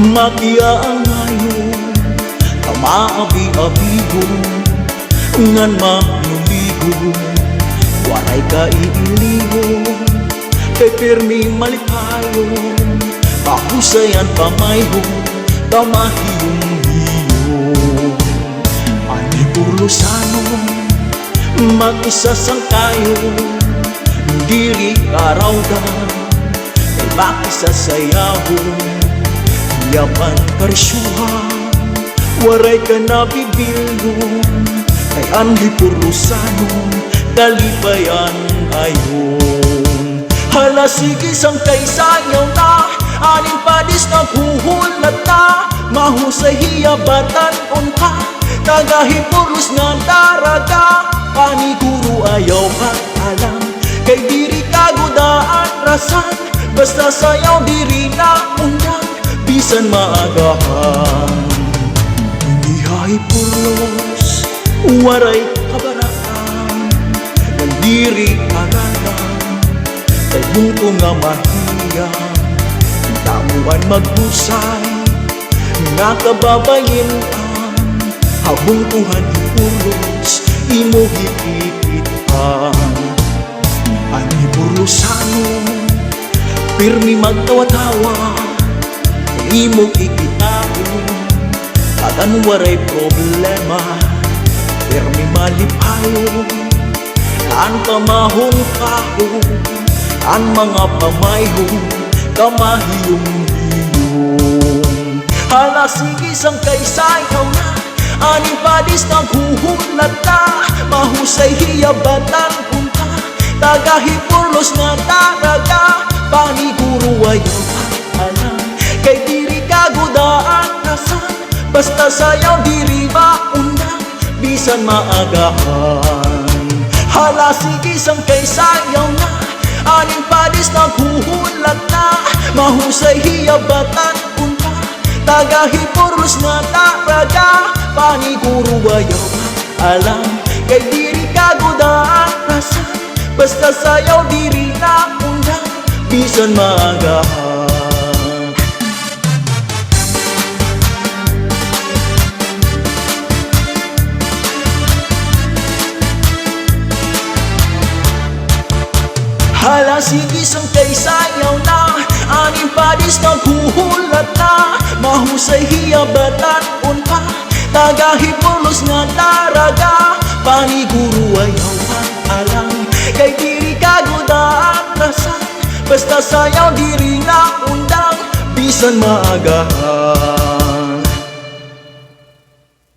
Makia ang ngayon kamaabi-abigo ngan manuligo waray ka iiligo kay pirmi malipayo pahusayan pamayho kamahiyong-hiyong ani burlusano mag-isa sang kayo diri karawdan kay makisasayahon yaman karsyuhan waray ka nabibilyon kay anli purusanon kalibayan ayon. Hala sige sang kay sayaw na aning padis naghuhulat na mahusay hiyabatan unta tagahipurus nga daraga paniguro ayaw ka alam kay diri kagudaan rasan basta sayaw diri na undang bisan maagahan hindi hipurlos waray kabaratan nandiri kagalang kay bungko nga mahiyang damuan maghusay nga kababayin ang habong tuhan hipurlos imo hikikitan ani burlusano pirmi magtawa-tawa imo ikitahon agan waray problema pirmi malipayon an pamahong kahon an mga pamayhong kamahiyong-hiyong. Hala sige sang kay sayaw na aning padis naghuhulat na mahusay hiyabatan punta tagahipurlos nga daraga paniguro ayaw alam kay diri kagudaan rasan basta sayaw diri maundang bisan maagahan. Hala sige sang kay sayaw na aning padis naghuhulat na mahusay hiyabatan unta tagahipurlos nga daraga paniguro ayaw alam kay diri kagudaan rasan basta sayaw diri na undang bisan maagahan. Hala sige sang kay sayaw na aning padis naghuhulat na mahusay hiyabatan unta tagahipurlos nga daraga paniguro ayaw alam kay diri kagudaan rasan basta sayaw diri na undang bisan maagahan.